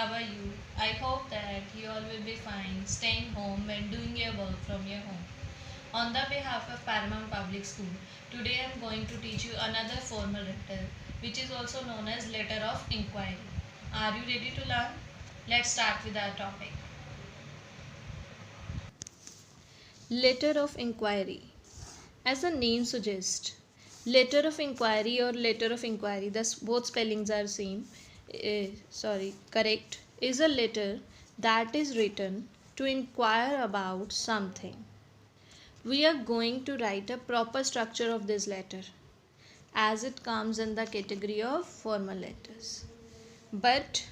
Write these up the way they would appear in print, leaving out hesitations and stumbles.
how are you? I hope that you all will be fine, staying home and doing your work from your home. On the behalf of Paramount Public School, today I am going to teach you another formal letter, which is also known as letter of inquiry. Are you ready to learn? Let's start with our topic. Letter of inquiry. As the name suggests, letter of inquiry or letter of inquiry, thus both spellings are same. Correct. Is a letter that is written to inquire about something. We are going to write a proper structure of this letter as it comes in the category of formal letters. But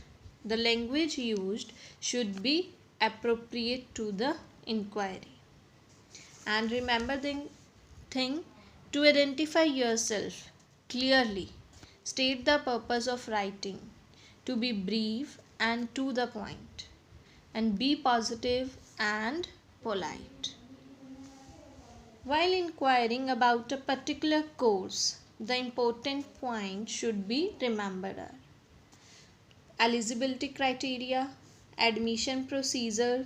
the language used should be appropriate to the inquiry. And remember the thing, to identify yourself clearly, state the purpose of writing, to be brief and to the point, and be positive and polite. While inquiring about a particular course, the important point should be remembered are eligibility criteria, admission procedure.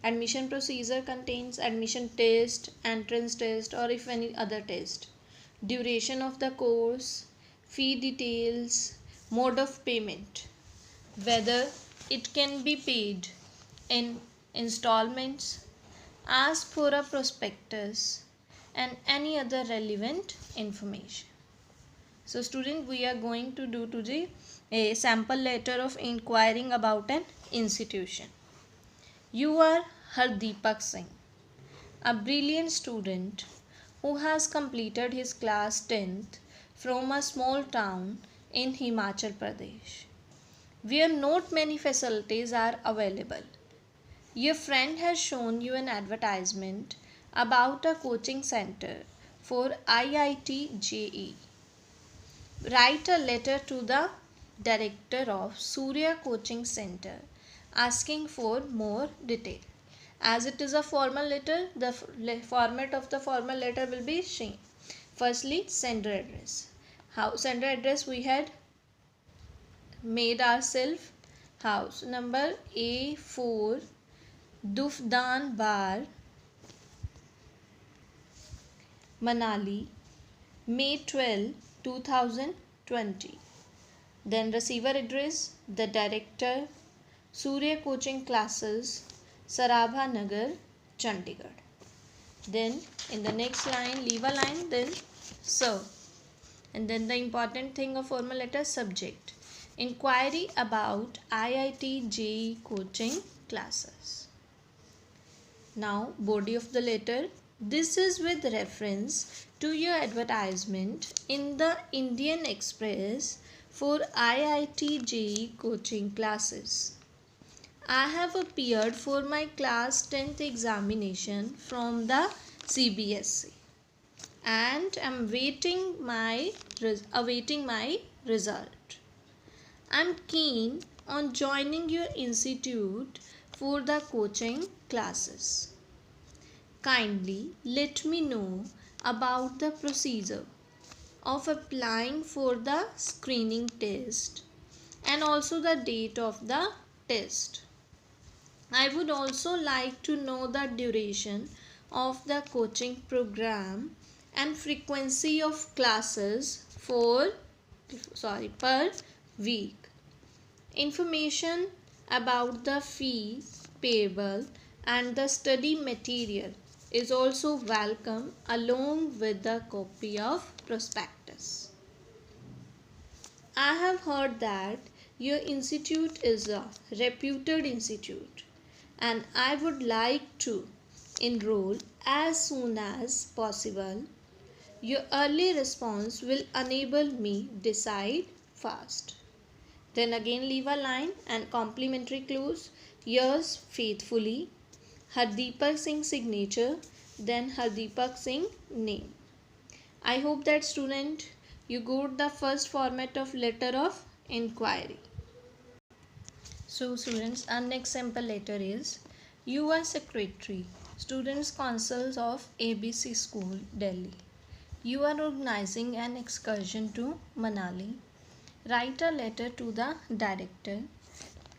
Admission procedure contains admission test, entrance test, or if any other test. Duration of the course, fee details, mode of payment, whether it can be paid in installments, ask for a prospectus, and any other relevant information. So student, we are going to do today a sample letter of inquiring about an institution. You are Hardeepak Singh, a brilliant student who has completed his class 10th from a small town in Himachal Pradesh, where not many facilities are available. Your friend has shown you an advertisement about a coaching center for IIT JE. Write a letter to the director of Surya Coaching Center asking for more detail. As it is a formal letter, the format of the formal letter will be same. Firstly, sender address. How sender address we had made ourselves. House number A4, Dufdan Bar, Manali, May 12, 2020. Then receiver address, the director, Surya Coaching Classes, Sarabha Nagar, Chandigarh. Then in the next line, leave a line, then sir. And then the important thing of formal letter, subject. Inquiry about IIT JEE coaching classes. Now body of the letter. This is with reference to your advertisement in the Indian Express for IIT JEE coaching classes. I have appeared for my class 10th examination from the CBSE and am awaiting my result. I am keen on joining your institute for the coaching classes. Kindly let me know about the procedure of applying for the screening test and also the date of the test. I would also like to know the duration of the coaching program and frequency of classes per week. Information about the fee payable and the study material is also welcome along with the copy of prospectus. I have heard that your institute is a reputed institute and I would like to enroll as soon as possible. Your early response will enable me decide fast. Then again leave a line and complimentary close. Yours faithfully, Hardeepak Singh signature, then Hardeepak Singh name. I hope that student you got the first format of letter of inquiry. So students, our next sample letter is you are secretary, Students Councils of ABC School, Delhi. You are organizing an excursion to Manali. Write a letter to the director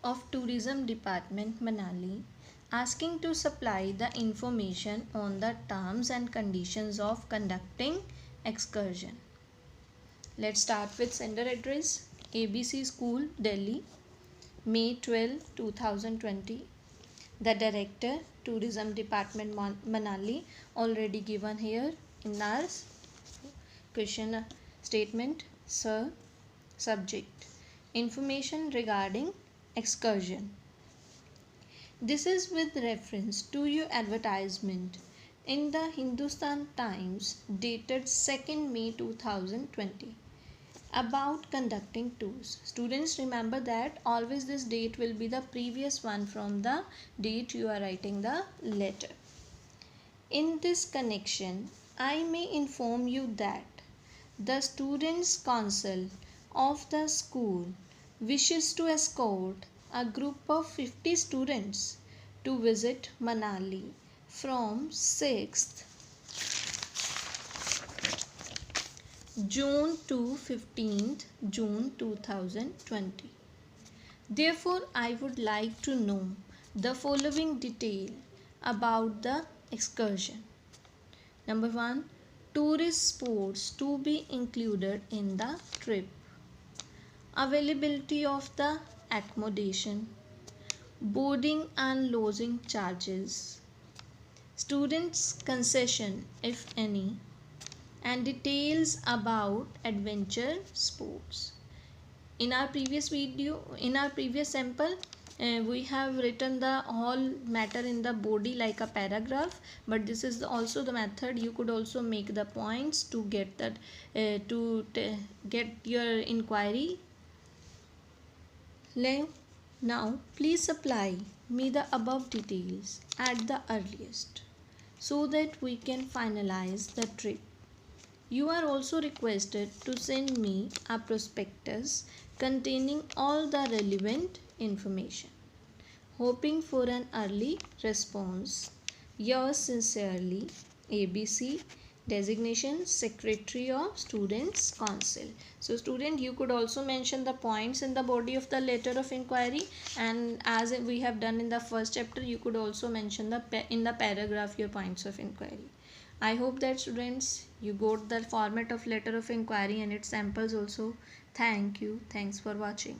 of Tourism Department Manali asking to supply the information on the terms and conditions of conducting excursion. Let's start with sender address ABC School, Delhi, May 12, 2020. The director, Tourism Department Manali, already given here in our question statement. Sir, subject, information regarding excursion. This is with reference to your advertisement in the Hindustan Times dated 2nd May 2020 about conducting tours. Students, remember that always this date will be the previous one from the date you are writing the letter. In this connection, I may inform you that the Students' Council of the school wishes to escort a group of 50 students to visit Manali from 6th June to 15th June 2020. Therefore, I would like to know the following detail about the excursion. Number 1. Tourist sports to be included in the trip. Availability of the accommodation, boarding and lodging charges, students' concession if any, and details about adventure sports. In our previous sample, we have written the whole matter in the body like a paragraph, but this is also the method. You could also make the points to get that get your inquiry. Now please supply me the above details at the earliest so that we can finalize the trip. You are also requested to send me a prospectus containing all the relevant information. Hoping for an early response. Yours sincerely, ABC, designation Secretary of Students' Council. So student, you could also mention the points in the body of the letter of inquiry, and as we have done in the first chapter, you could also mention in the paragraph your points of inquiry. I hope that students, you got the format of letter of inquiry and its samples also. Thank you. Thanks for watching.